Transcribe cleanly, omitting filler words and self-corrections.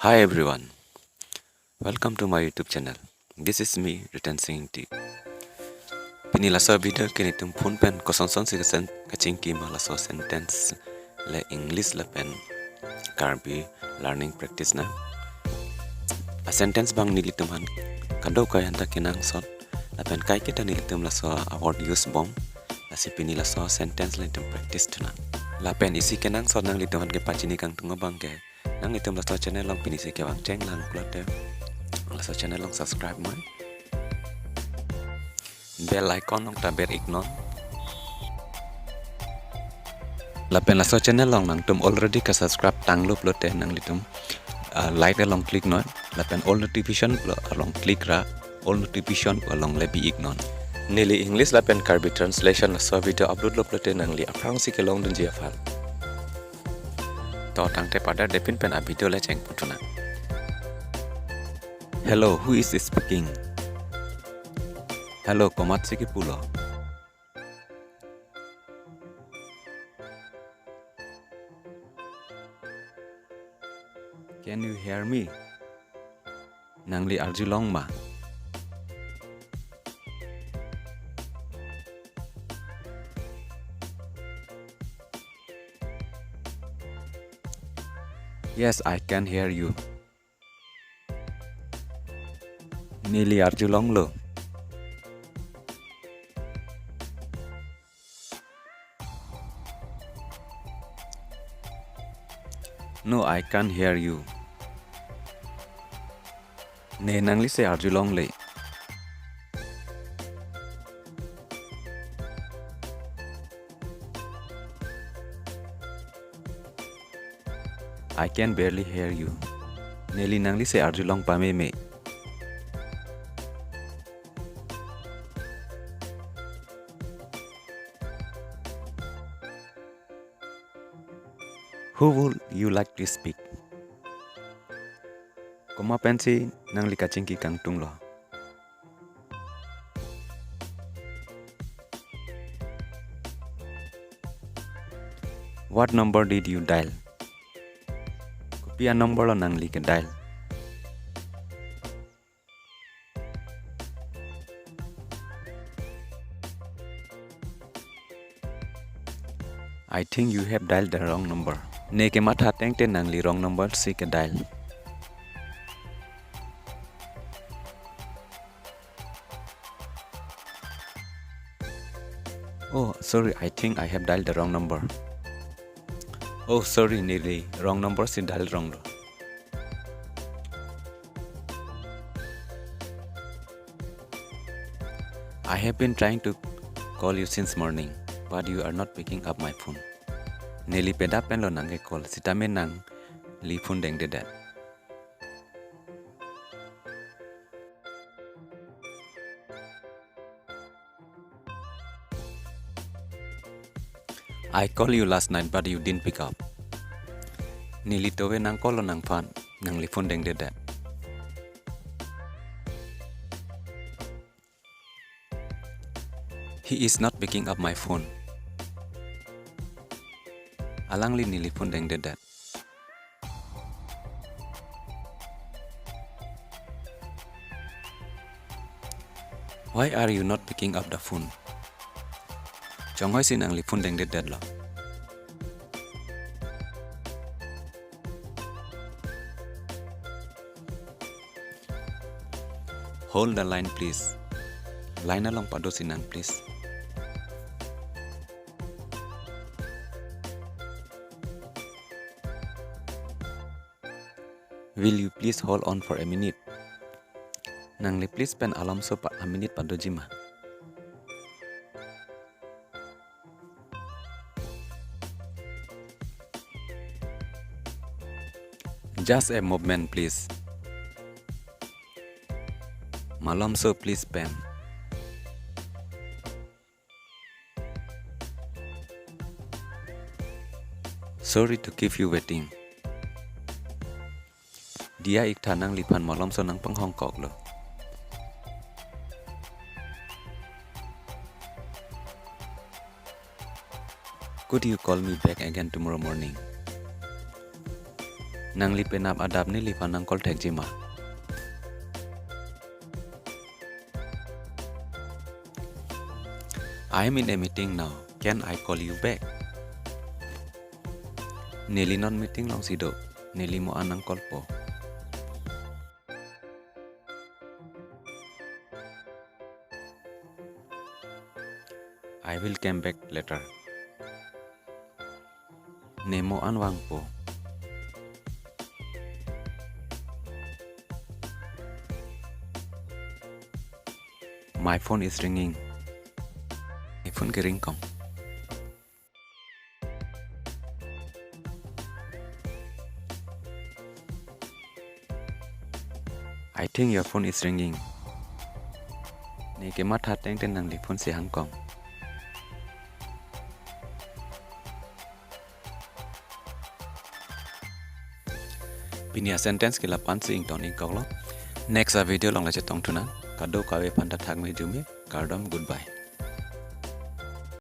Hi everyone, welcome to my YouTube channel. This is me, Riten singing tea. Pini laso video kini tum phun pen ko son si kaching ki ma laso sentence le English la pen Karbi learning practice na. A sentence bang nili tum han kando kay handa kinang son la pen kai kita nili tum laso award use bomb la si pini laso sentence le tum practice tuna. La pen isi kinang son nang litum han ke pachini kang tunga bang ke nang litum laso channel long pini si ke bang cheng lang plot laso channel long subscribe man. Bell icon long ta ber ignon. Lapen laso channel long nang tum already ka subscribe tang lu plot nang litum like long click non. Lapen all notification along click ra all notification along lebi ignon. Nili English lapen Karbi translation laso video upload lo plot nang li aprang si ke long dun ji afal. To tang te pada depin pen a video le cheng putuna. Hello, who is speaking? Hello, komatsi ki pulo. Can you hear me? Nangli arjulong ma. Yes, I can hear you. Nili arjulong lo. No, I can't hear you. Ne nangli se arjulong le. I can barely hear you. Neli nangli se arjulong pame me. Who would you like to speak? Koma pensi nang likaching ki kang tung lo. What number did you dial? Kopia number lo nang lik dial. I think you have dialed the wrong number. Ne ke matha teng te nang li wrong number si ke dial. Oh, sorry, I think I have dialed the wrong number. Oh, sorry, nearly wrong number si dial wrong lo. I have been trying to call you since morning, but you are not picking up my phone. Nearly peda pen lo nang ke call sitame nang li phone deng de dat. I called you last night but you didn't pick up. Nili towe nang call lo nang pan nang li phone deng de dat. He is not picking up my phone. Alang li nili phone deng de dat. Why are you not picking up the phone? Chonghoi sin ang li phone deng de dat lo. Hold the line please. Line along pado sinang please. Will you please hold on for a minute? Nang li please pen alam so pa a minute pado jima. Just a moment please. Malam so please pen. Sorry to keep you waiting. Dia ikta nang lipan malam so nang penghong kok lo. Could you call me back again tomorrow morning? nang li penap adap ni li panang call tag jima. I am in a meeting now. Can I call you back? Neli non meeting long sido. Neli mo anang call po. I will come back later. Nemo anwang po. My phone is ringing. My phone ke ring kong. I think your phone is ringing. Ne ke mat hat teng ten nang li phone se hang kong. Pinia sentence ke lapan sing ton ing kong lo. Next video long la chetong tunan. Kado kawe pandat hang me jumi. Kardom goodbye.